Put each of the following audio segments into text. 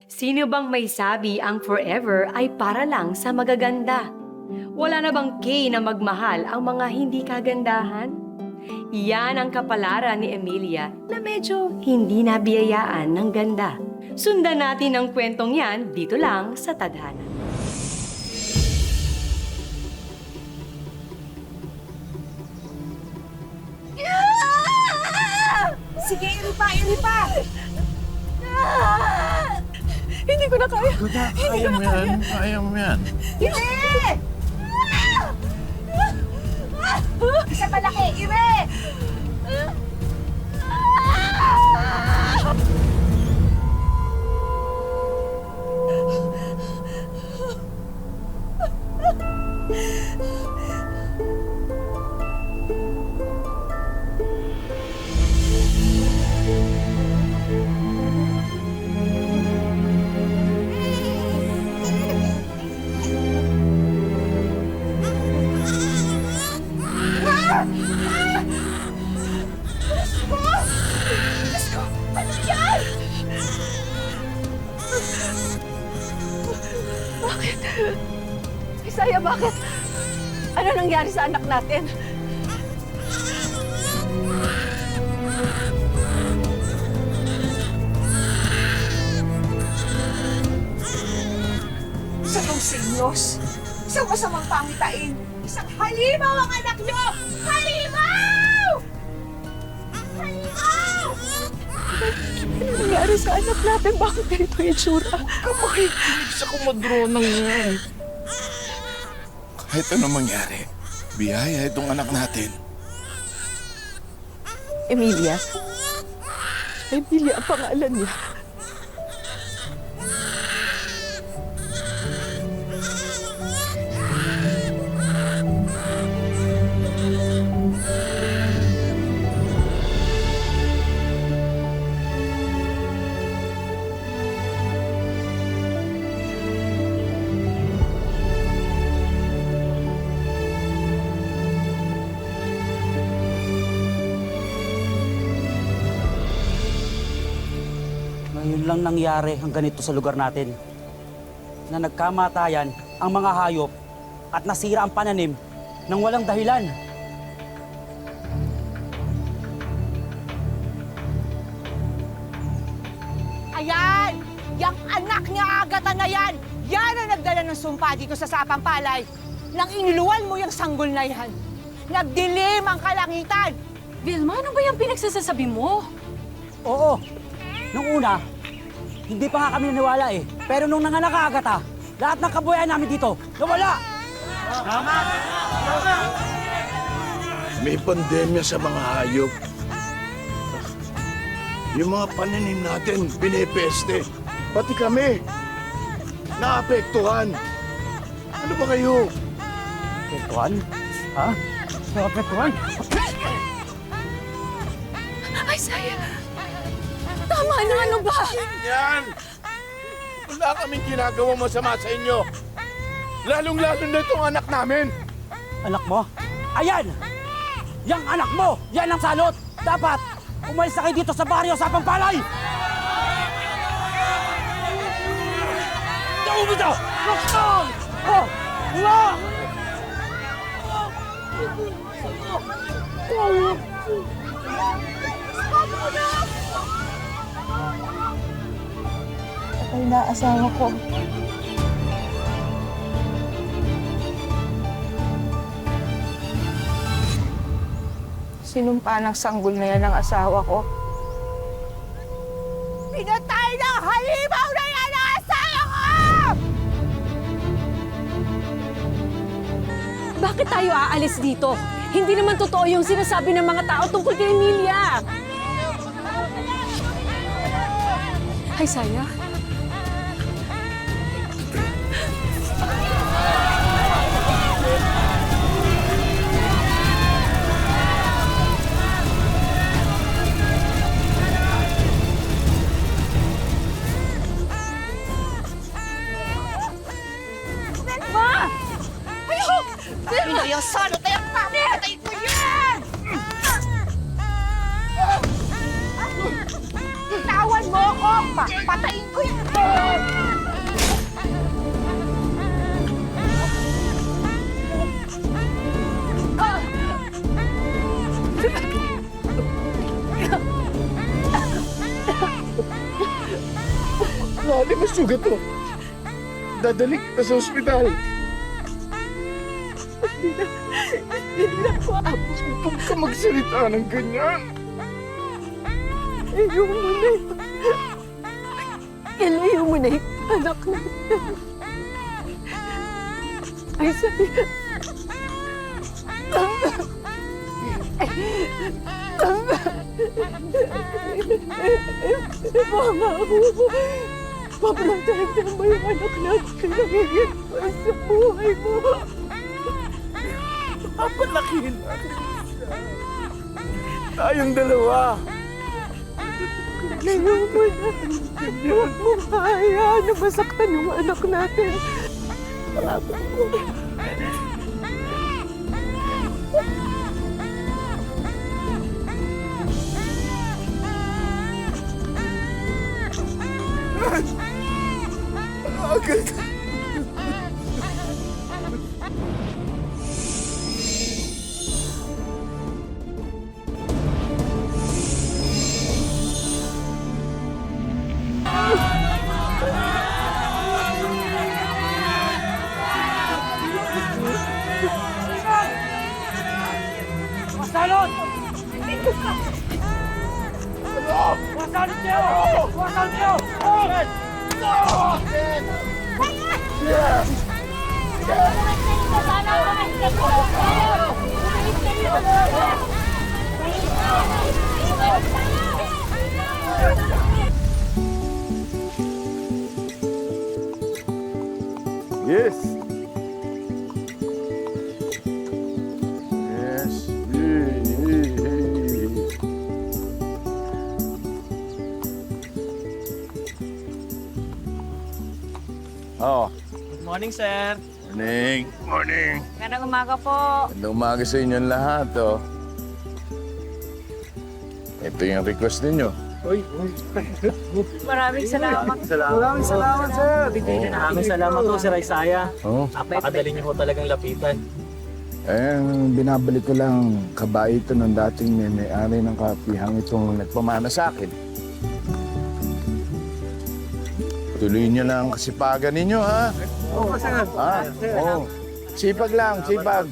Sino bang may sabi ang forever ay para lang sa magaganda? Wala na bang kay na magmahal ang mga hindi kagandahan? Yan ang kapalaran ni Emilia na medyo hindi nabiyayaan ng ganda. Sundan natin ang kwentong yan dito lang sa Tadhana. Sige, iri pa! Hindi ko na kaya. Kaya mo yan. Kaya mo yan. Ire! Isa palaki, Ire! Isaya, bakit? Ano nangyari sa anak natin? Isa tong senyos. Isang masamang pangitain. Isang halimaw ang anak niyo! Halimaw! Halimaw! Ano nangyari sa anak natin? Bakit ganito yung itsura? Kamakikinig sa kumadronang yan. Kahit ano mangyari, biyaya itong anak natin. Emilia? Emilia ang pangalan niya. Ngayon lang nangyari ang ganito sa lugar natin. Na nagkamatayan ang mga hayop at nasira ang pananim nang walang dahilan. Ayan! Yang anak niya Agata na yan! Yan ang nagdala ng sumpa dito sa Sapang Palay. Nang inuluan mo yung sanggol na yan, nagdilim ang kalangitan. Vilma, ano ba yung pinagsasabi mo? Oo, nung una, hindi pa nga kami naniwala eh. Pero nung nanganak ka Agata, lahat ng kabuhayan namin dito, nawala! May pandemya sa mga hayop. Yung mga pananim natin, pinepeste. Pati kami, naapektuhan. Ano ba kayo? Petuan? Ha? Petuan? Ay, Saya! Tama na, ano ba? Yan! Wala kaming ginagawa masama sa inyo. Lalong-lalo na itong anak namin. Anak mo? Ayan! Yang anak mo! Yan ang salot! Dapat umalis na kayo dito sa baryo sa Pampalay! Daw dito! Laksan! Oh! Wala! Patay na asawa ko. Sinumpa ng sanggol na yan ang asawa ko. Pinatay ng halimaw na yan ang asawa ko! Bakit tayo aalis dito? Hindi naman totoo yung sinasabi ng mga tao tungkol kay Emilia. Ay, Saya. Ano yung salot na yung papatay ko yan! Tawan mo ako! Papatayin ko yan! sakali masugat to, dadalik kita sa ospital. Huwag ka magsalita ng ganyan. Ilayo mo na yung anak natin. Ay, sabi ka. Pangako mo. Paprotektahan mo yung anak natin. Nangingin pa sa buhay mo. Papalakihin natin siya. Tayong dalawa. Ilayo mo na. Huwag mo hayaan na masaktan yung anak natin. Agad. Wasalot! Wasalot kayo! Wasalot kayo! Yes. Yes. Oh, Good morning, sir. morning. Morning. Magandang umaga po. Magandang umaga sa inyong lahat, oh. Ito yung request ninyo. Maraming salamat. Maraming salamat, sir. Maraming salamat po, Sir Isaiah. Oh. Napakadali niyo po talagang lapitan. Binabalik ko lang kabayo ito ng dating may-ari ng kapihang itong nagpamana sa akin. Tuloy niyo lang ang kasipagan ninyo, ha? Oo, sir. Ha? Oo. Sipag lang, sipag.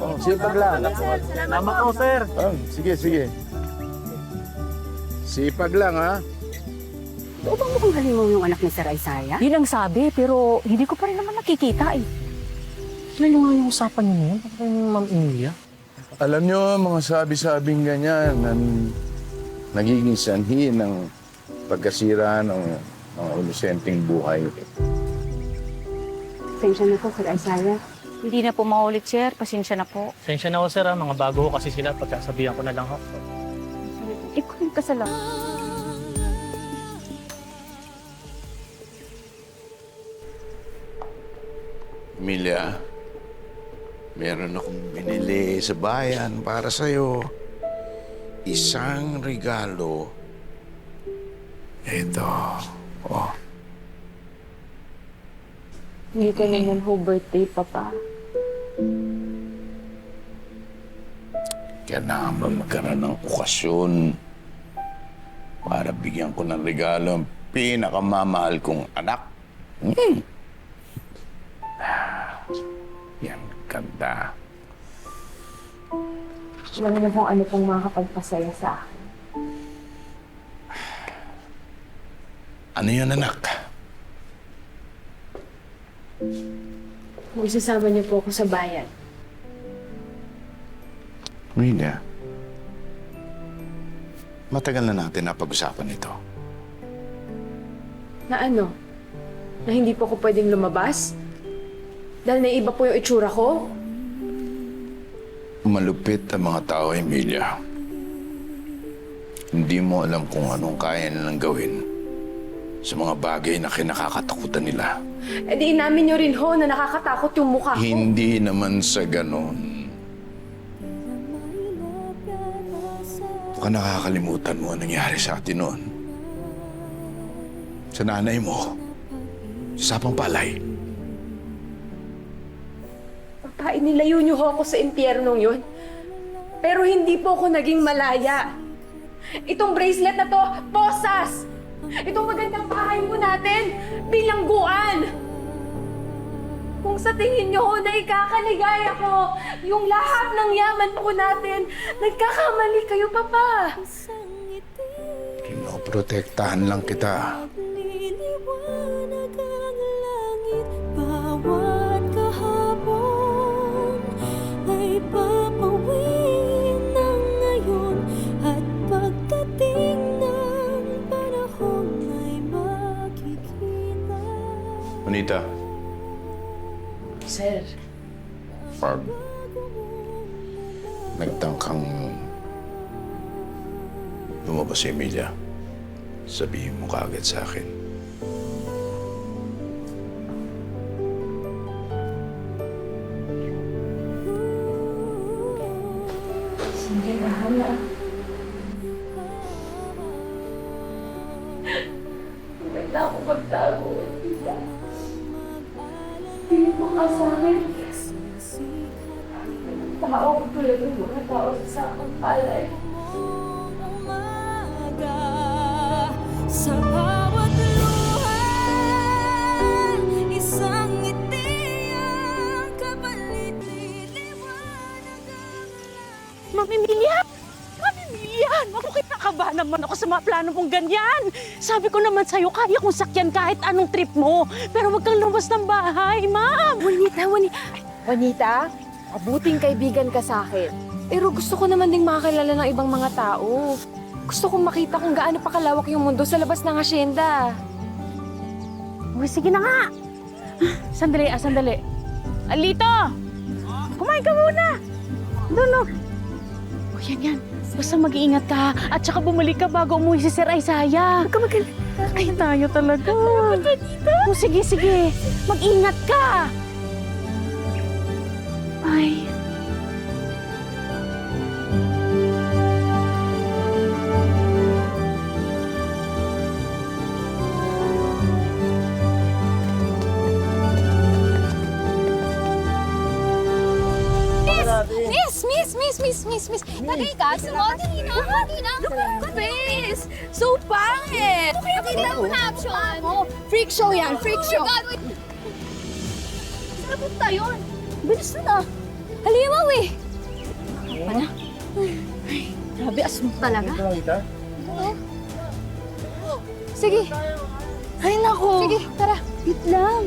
Oh, sipag lang. Salamat po, sir. Oh, sige, sige. Sipag lang, ha? Oo ba mukhang halimaw yung anak ni Sir Isaiah? Yun ang sabi, pero hindi ko pa rin naman nakikita eh. Ano nga yung usapan niyo ngayon? Bakit yung Ma'am Emilia? Alam nyo, mga sabi-sabing ganyan na nagiging sanhi ng pagkasira ng mga inosenteng buhay. Pasensya na po, Sir Isaiah. Hindi na po maulit, sir. Pasensya na po. Sensya na ho, sir. Mga bago ho kasi sila. Pagkasabihan ko na lang ho. Ikaw yung kasalanan. Emilia, meron akong binili sa bayan para sa'yo. Isang regalo. Ito. Oh. Hindi ka naman ho birthday, Papa. Kailangan ba magkaroon ng okasyon para bigyan ko ng regalo ang pinakamamahal kong anak? Yan, ganda. Alam niyo kung ano pong makakapagpasaya sa akin. Ano yun, anak? Magsasama niyo po ako sa bayan. Emilia, matagal na natin napag-usapan ito. Na ano? Na hindi po ako pwedeng lumabas? Dahil naiba po yung itsura ko? Malupit ang mga tao, Emilia. Hindi mo alam kung anong kaya nilang gawin sa mga bagay na kinakakatakutan nila. Eh di inamin niyo rin ho na nakakatakot yung mukha ko. Hindi naman sa ganon. Baka nakakalimutan mo ang nangyari sa atin noon. Sa nanay mo. Sa sapang palay. Papa, inilayo niyo ho ako sa impyernong yun. Pero hindi po ako naging malaya. Itong bracelet na to, posas! Itong magandang bahay po natin, bilangguan! Kung sa tingin niyo ho na ikakaligaya ko yung lahat ng yaman po natin, nagkakamali kayo, Papa. Pinoprotektahan lang kita. Liliwanag ang langit, bawat kahapon ay papawiin ng ngayon at pagdating ng panahon ay makikita. Juanita, Sir. pag nagtangkang lumabas si Emilia, sabihin mo kaagad sa akin. Sige, bahala. Huwag na ako magtago. Hindi mo ka sa akin. Tao ko tulad ng mga tao sa sakang palay. Umaga sa bawat luha, isang ngiti ang kapalit, liliwanag ang Ma'am Emilia! Ma'am Emilia! Naku, kinakabahan naman ako sa mga plano mong ganyan. Sabi ko naman sa'yo, kaya kong sakyan kahit anong trip mo. Pero wag kang lumabas ng bahay, ma'am! Juanita, mabuting kaibigan ka sa akin. Pero gusto ko naman ding makakilala ng ibang mga tao. Gusto kong makita kung gaano pa kalawak yung mundo sa labas ng asyenda. Uy, sige na nga. Sandali, sandali. Alito! Kumain ka muna! Doon, oh, yan. Basta mag-iingat ka at saka bumalik ka bago umuwi si Sir Isaiah. Huwag ka Ay, tayo talaga. Oh, sige. Mag-ingat ka! Ay. Miss! Tagay ka! Sumodi na! Miss! So pangit! Pakita mo na option! Freak show yan! Freak show! Oh my God! Wait! Saan punta yun? Bilis na! Halimaw eh! Nakapa na? Ay, grabe, asmo talaga. Sige. Ay, nako. Sige, tara. Wait lang.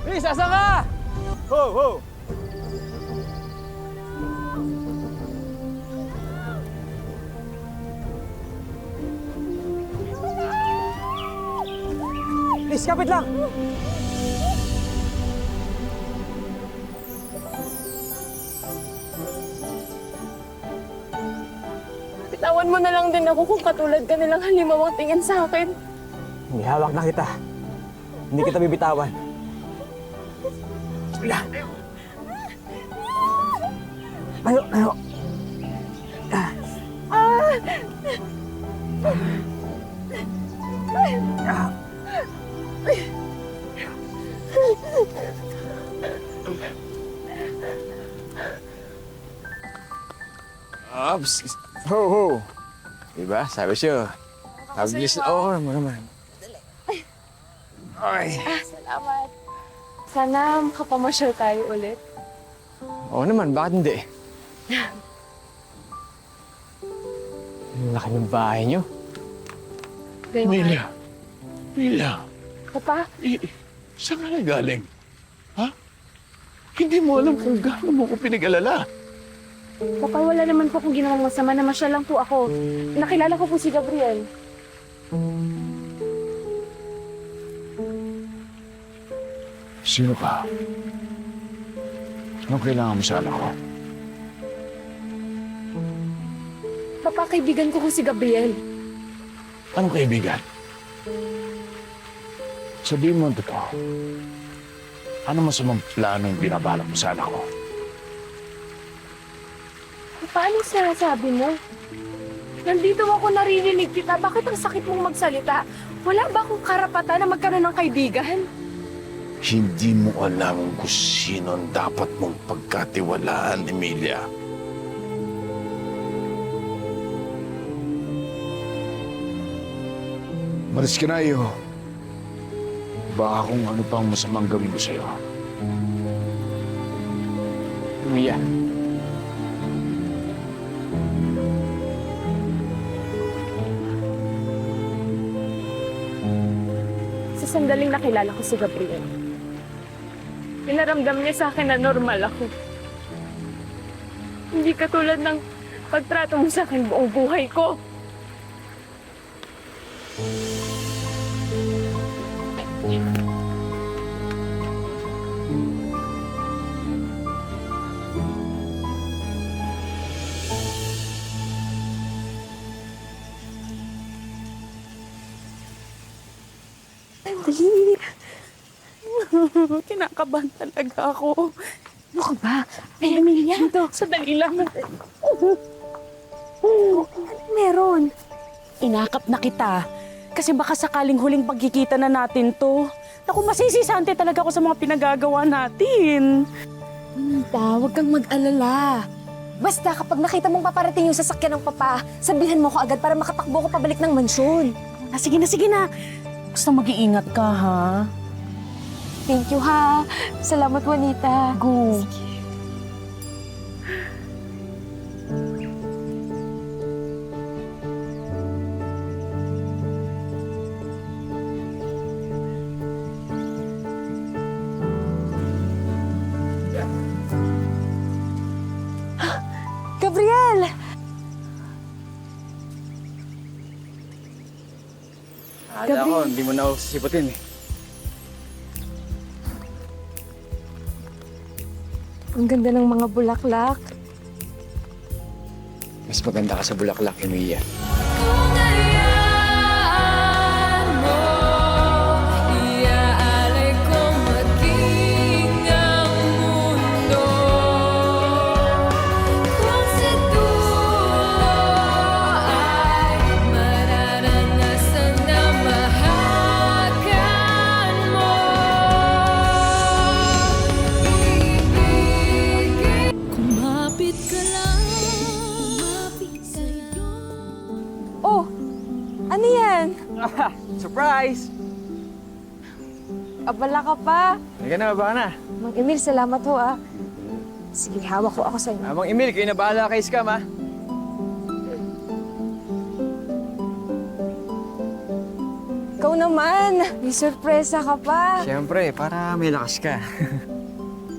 Bis, asan ka? Ho! Bis, kapit lang! Bitawan mo na lang din ako kung katulad ka nilang halimawang tingin sa akin. May hawak na kita. Hindi kita bibitawan. Wala. Ayo. Ops! Ho! Diba? Sabi siya. Haglis na. Oo, naman. Ay. Salamat. Sana makapamasyal tayo ulit. Oo naman, bakit hindi? Ang laki ng bahay niyo. Emilia. Papa, Saan ka na galing? Ha? Hindi mo alam kung gaano mo ko pinag-alala. Papa, wala naman po akong ginawang masama. Namasyal lang po ako. Nakilala ko po si Gabriel. Sino ka? Anong kailangan mo sa anak ko? Papa, kaibigan ko po si Gabriel. Anong kaibigan? Sabihin mo ang totoo. Ano masamang plano yung binabalak mo sa anak ko? Paano sinasabi mo? Nandito ako naririnig kita. Bakit ang sakit mong magsalita? Wala ba akong karapatan na magkaroon ng kaibigan? Hindi mo alam kung sino ang dapat mong pagkatiwalaan, Emilia. Maris ka na iyo. Baka kung ano pang masamang gawin ko sa'yo. Emilia. Sa sandaling nakilala ko si Gabriel, pinaramdam niya sa akin na normal ako. Hindi katulad ng pagtrato mo sa akin buong buhay ko. Kinakabahan talaga ako. Ano ka ba? Ay, Emilia, sandali lang. Meron. Inakap na kita. Kasi baka sakaling huling pagkikita na natin to. Naku, masisisante talaga ako sa mga pinagagawa natin. Nita, huwag kang mag-alala. Basta kapag nakita mong paparating yung sasakyan ng papa, sabihan mo ko agad para makatakbo ko pabalik ng mansyon. Sige na, sige na. Basta mag-iingat ka, ha? Thank you, ha. Salamat, Juanita. Go. Gabriel! Akala ko, hindi mo na ako sisiputin eh. Ang ganda ng mga bulaklak. Mas maganda ka sa bulaklak, Emilia. Oh, ano yan? Surprise! Abala ka pa. Halika na, baba na. Mang Emil, salamat ho, ah. Sige, hawak ko ako sa inyo. Mang Emil, kayo na bahala kay Scam, ha? Ikaw naman, may sorpresa ka pa. Siyempre, para may lakas ka.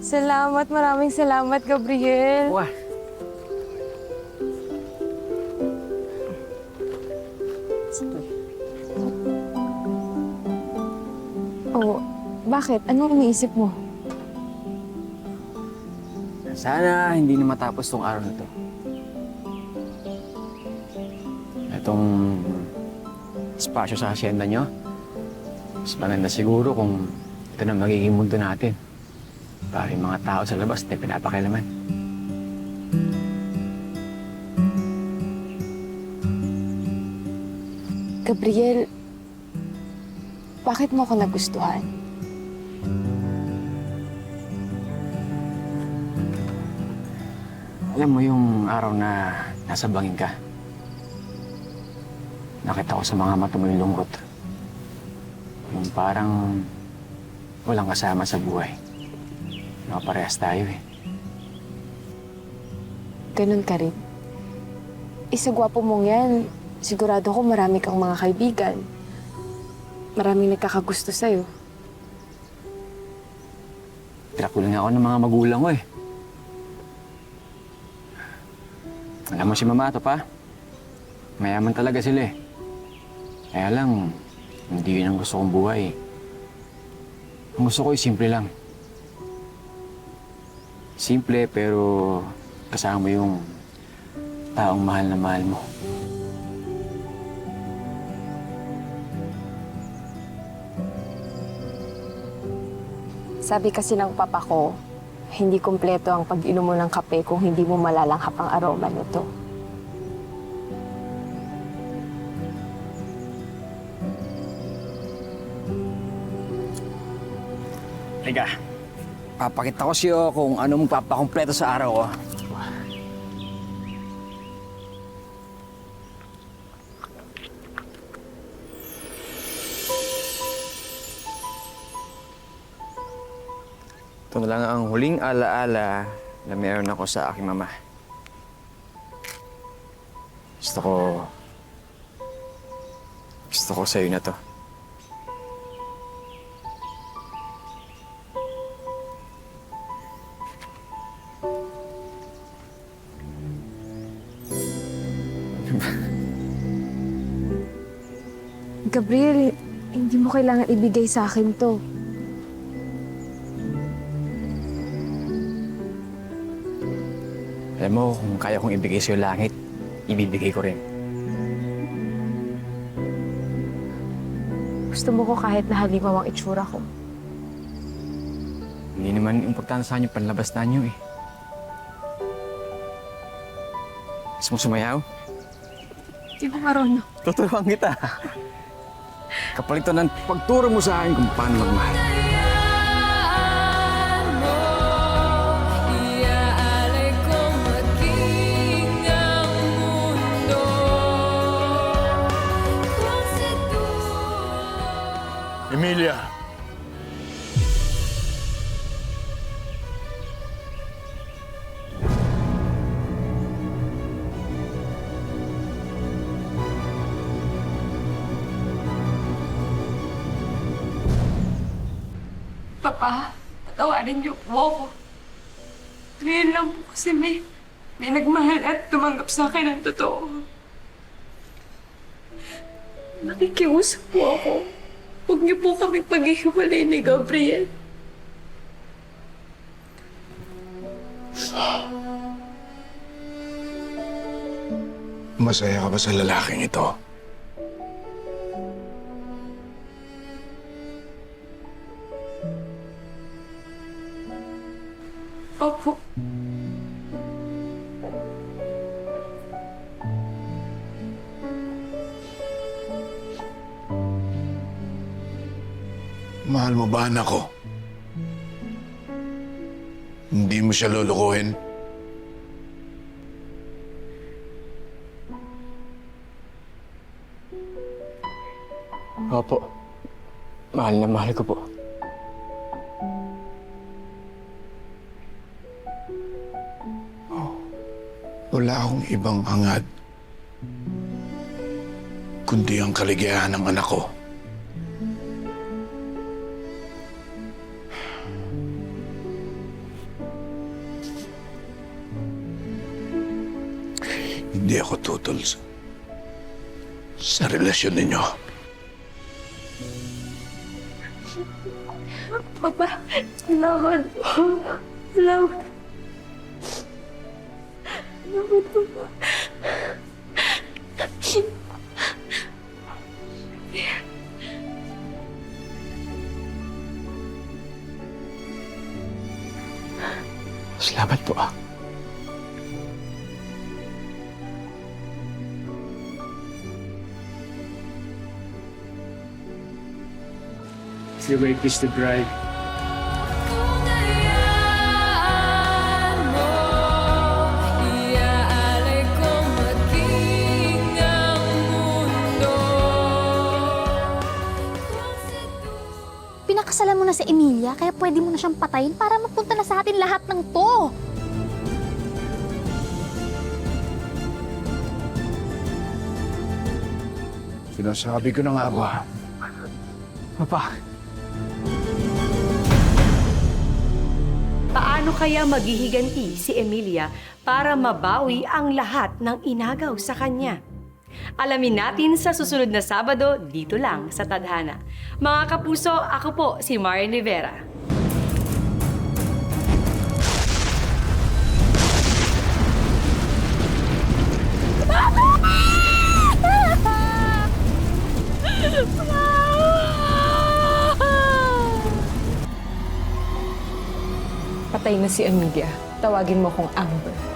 Salamat, maraming salamat, Gabriel. Wah! Oh, bakit? Anong iniisip mo? Sana hindi na matapos tong araw na to. Itong espasyo sa hacienda nyo, mas maganda siguro kung ito na magiging mundo natin. Para yung mga tao sa labas, hindi pinapakialaman. Gabriel, bakit mo ako nagustuhan? Alam mo yung araw na nasa bangin ka, nakita ko sa mga mata mo yung lungkot. Yung parang walang kasama sa buhay. Nakaparehas tayo eh. Ganun ka rin. Isa gwapo mong yan. Sigurado ko marami kang mga kaibigan. Maraming nagkakagusto sa'yo. Tirakulan ako ng mga magulang ko eh. Alam mo si Mama to pa? Mayaman talaga sila eh. Kaya lang, hindi yun ang gusto kong buhay. Ang gusto ko ay simple lang. Simple pero kasama yung taong mahal na mahal mo. Sabi kasi ng papa ko, hindi kumpleto ang pag-inom mo ng kape kung hindi mo malalanghap ang aroma nito. Teka, papakita ko sa'yo kung ano mong papakumpleto sa araw ko. Ito na lang ang huling alaala na meron ako sa aking mama. Gusto ko sa'yo na to. Gabriel, hindi mo kailangan ibigay sa akin to. Alam mo, kung kaya kong ibigay sa'yo langit, ibibigay ko rin. Gusto mo ko kahit na halimaw ang itsura ko. Hindi naman importante sa inyo panlabas na nyo eh. Gusto mo sumayaw? Hindi ko marunong. Tuturuan kita. Kapalitan ng pagturo mo sa akin kung paano magmahal. Emilia! Papa, patawarin niyo po ako. Ngayon lang po kasi may nagmahal at tumanggap sa akin ng totoo. Nakikiusap po ako. Huwag niyo po kami paghihiwalay ni Gabriel. Masaya ka ba sa lalaking ito? Opo. Mahal mo ba anak ko? Hindi mo siya lulukuhin? Opo. Mahal na mahal ko po. Wala akong ibang hangad kundi ang kaligayahan ng anak ko. Hindi ako tutol sa relasyon ninyo. Papa, salamat po. Salamat. Salamat po. Salamat po ah. Si Ray Kiss the Bride. Pinakasalan mo na si Emilia, kaya pwede mo na siyang patayin para mapunta na sa atin lahat ng to. Sinasabi ko na nga ba? Papa. Paano kaya maghihiganti si Emilia para mabawi ang lahat ng inagaw sa kanya? Alamin natin sa susunod na Sabado dito lang sa Tadhana. Mga kapuso, ako po si Marian Rivera. patay na si Emilia, tawagin mo kong Amber.